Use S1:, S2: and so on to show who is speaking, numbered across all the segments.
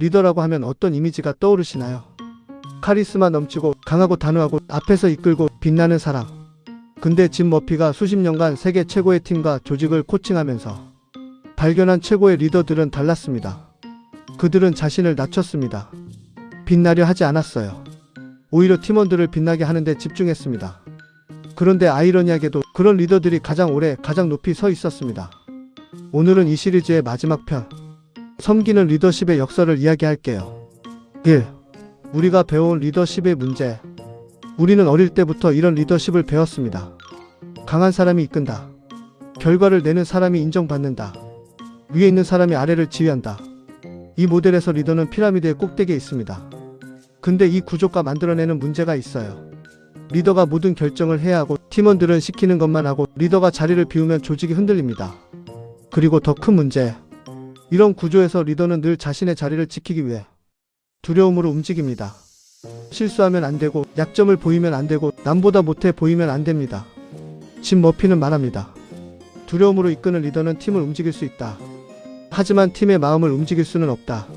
S1: 리더라고 하면 어떤 이미지가 떠오르시나요? 카리스마 넘치고 강하고 단호하고 앞에서 이끌고 빛나는 사람. 근데 짐 머피가 수십 년간 세계 최고의 팀과 조직을 코칭하면서 발견한 최고의 리더들은 달랐습니다. 그들은 자신을 낮췄습니다. 빛나려 하지 않았어요. 오히려 팀원들을 빛나게 하는데 집중했습니다. 그런데 아이러니하게도 그런 리더들이 가장 오래 가장 높이 서 있었습니다. 오늘은 이 시리즈의 마지막 편, 섬기는 리더십의 역사를 이야기할게요. 1. 우리가 배워온 리더십의 문제. 우리는 어릴 때부터 이런 리더십을 배웠습니다. 강한 사람이 이끈다. 결과를 내는 사람이 인정받는다. 위에 있는 사람이 아래를 지휘한다. 이 모델에서 리더는 피라미드의 꼭대기에 있습니다. 근데 이 구조가 만들어내는 문제가 있어요. 리더가 모든 결정을 해야 하고 팀원들은 시키는 것만 하고 리더가 자리를 비우면 조직이 흔들립니다. 그리고 더 큰 문제. 이런 구조에서 리더는 늘 자신의 자리를 지키기 위해 두려움으로 움직입니다. 실수하면 안 되고 약점을 보이면 안 되고 남보다 못해 보이면 안 됩니다. 짐 머피는 말합니다. 두려움으로 이끄는 리더는 팀을 움직일 수 있다. 하지만 팀의 마음을 움직일 수는 없다.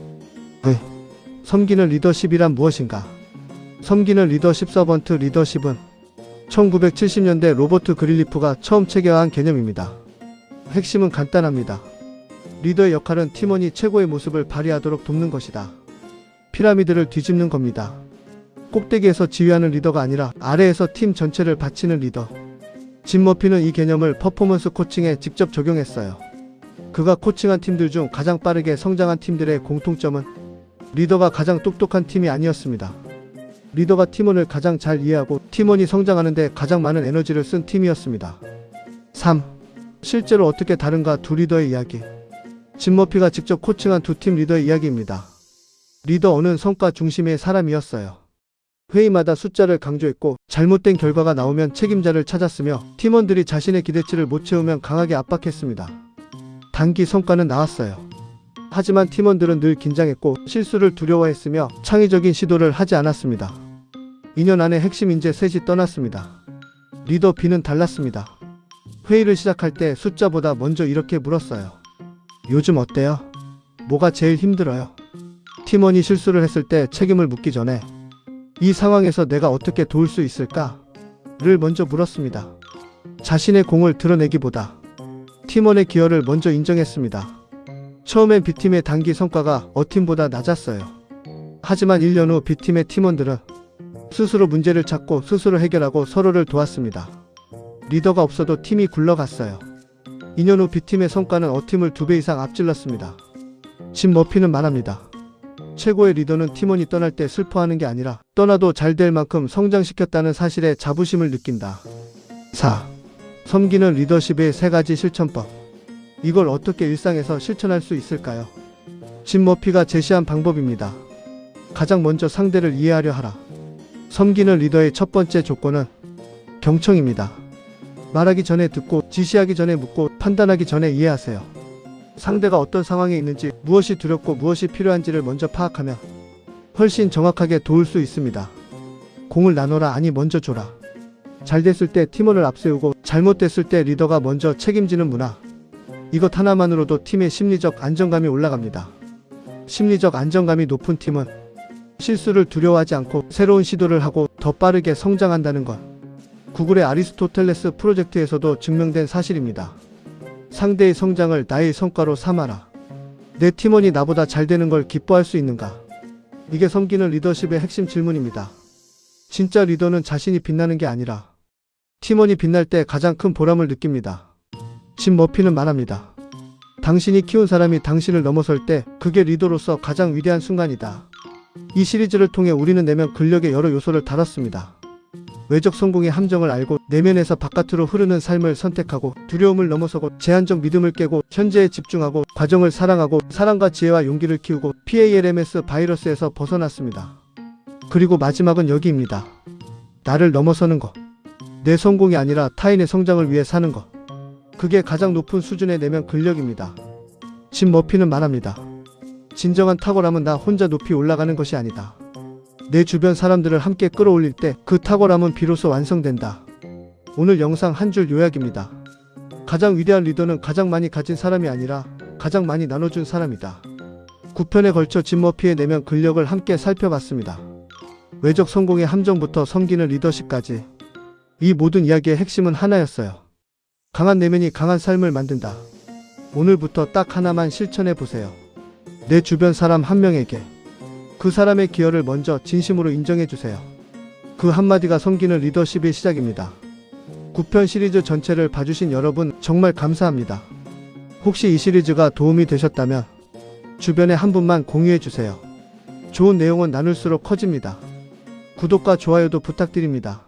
S1: 섬기는 리더십이란 무엇인가? 섬기는 리더십 서번트 리더십은 1970년대 로버트 그릴리프가 처음 체계화한 개념입니다. 핵심은 간단합니다. 리더의 역할은 팀원이 최고의 모습을 발휘하도록 돕는 것이다. 피라미드를 뒤집는 겁니다. 꼭대기에서 지휘하는 리더가 아니라 아래에서 팀 전체를 바치는 리더. 짐 머피는 이 개념을 퍼포먼스 코칭에 직접 적용했어요. 그가 코칭한 팀들 중 가장 빠르게 성장한 팀들의 공통점은 리더가 가장 똑똑한 팀이 아니었습니다. 리더가 팀원을 가장 잘 이해하고 팀원이 성장하는데 가장 많은 에너지를 쓴 팀이었습니다. 3. 실제로 어떻게 다른가 두 리더의 이야기. 짐 머피가 직접 코칭한 두 팀 리더의 이야기입니다. 리더 O는 성과 중심의 사람이었어요. 회의마다 숫자를 강조했고 잘못된 결과가 나오면 책임자를 찾았으며 팀원들이 자신의 기대치를 못 채우면 강하게 압박했습니다. 단기 성과는 나왔어요. 하지만 팀원들은 늘 긴장했고 실수를 두려워했으며 창의적인 시도를 하지 않았습니다. 2년 안에 핵심 인재 셋이 떠났습니다. 리더 B는 달랐습니다. 회의를 시작할 때 숫자보다 먼저 이렇게 물었어요. 요즘 어때요? 뭐가 제일 힘들어요? 팀원이 실수를 했을 때 책임을 묻기 전에 이 상황에서 내가 어떻게 도울 수 있을까? 를 먼저 물었습니다. 자신의 공을 드러내기보다 팀원의 기여를 먼저 인정했습니다. 처음엔 B팀의 단기 성과가 A팀보다 낮았어요. 하지만 1년 후 B팀의 팀원들은 스스로 문제를 찾고 스스로 해결하고 서로를 도왔습니다. 리더가 없어도 팀이 굴러갔어요. 2년 후 B팀의 성과는 A팀을 2배 이상 앞질렀습니다. 짐 머피는 말합니다. 최고의 리더는 팀원이 떠날 때 슬퍼하는 게 아니라 떠나도 잘 될 만큼 성장시켰다는 사실에 자부심을 느낀다. 4. 섬기는 리더십의 3가지 실천법. 이걸 어떻게 일상에서 실천할 수 있을까요? 짐 머피가 제시한 방법입니다. 가장 먼저 상대를 이해하려 하라. 섬기는 리더의 첫 번째 조건은 경청입니다. 말하기 전에 듣고 지시하기 전에 묻고 판단하기 전에 이해하세요. 상대가 어떤 상황에 있는지 무엇이 두렵고 무엇이 필요한지를 먼저 파악하면 훨씬 정확하게 도울 수 있습니다. 공을 나눠라 아니 먼저 줘라. 잘 됐을 때 팀원을 앞세우고 잘못됐을 때 리더가 먼저 책임지는 문화. 이것 하나만으로도 팀의 심리적 안정감이 올라갑니다. 심리적 안정감이 높은 팀은 실수를 두려워하지 않고 새로운 시도를 하고 더 빠르게 성장한다는 것. 구글의 아리스토텔레스 프로젝트에서도 증명된 사실입니다. 상대의 성장을 나의 성과로 삼아라. 내 팀원이 나보다 잘 되는 걸 기뻐할 수 있는가? 이게 섬기는 리더십의 핵심 질문입니다. 진짜 리더는 자신이 빛나는 게 아니라 팀원이 빛날 때 가장 큰 보람을 느낍니다. 짐 머피는 말합니다. 당신이 키운 사람이 당신을 넘어설 때 그게 리더로서 가장 위대한 순간이다. 이 시리즈를 통해 우리는 내면 근력의 여러 요소를 다뤘습니다. 외적 성공의 함정을 알고 내면에서 바깥으로 흐르는 삶을 선택하고 두려움을 넘어서고 제한적 믿음을 깨고 현재에 집중하고 과정을 사랑하고 사랑과 지혜와 용기를 키우고 PALMS 바이러스에서 벗어났습니다. 그리고 마지막은 여기입니다. 나를 넘어서는 것. 내 성공이 아니라 타인의 성장을 위해 사는 것. 그게 가장 높은 수준의 내면 근력입니다. 짐 머피는 말합니다. 진정한 탁월함은 나 혼자 높이 올라가는 것이 아니다. 내 주변 사람들을 함께 끌어올릴 때 그 탁월함은 비로소 완성된다. 오늘 영상 한 줄 요약입니다. 가장 위대한 리더는 가장 많이 가진 사람이 아니라 가장 많이 나눠준 사람이다. 9편에 걸쳐 짐 머피의 내면 근력을 함께 살펴봤습니다. 외적 성공의 함정부터 섬기는 리더십까지 이 모든 이야기의 핵심은 하나였어요. 강한 내면이 강한 삶을 만든다. 오늘부터 딱 하나만 실천해 보세요. 내 주변 사람 한 명에게 그 사람의 기여를 먼저 진심으로 인정해 주세요. 그 한마디가 섬기는 리더십의 시작입니다. 9편 시리즈 전체를 봐주신 여러분 정말 감사합니다. 혹시 이 시리즈가 도움이 되셨다면 주변에 한 분만 공유해 주세요. 좋은 내용은 나눌수록 커집니다. 구독과 좋아요도 부탁드립니다.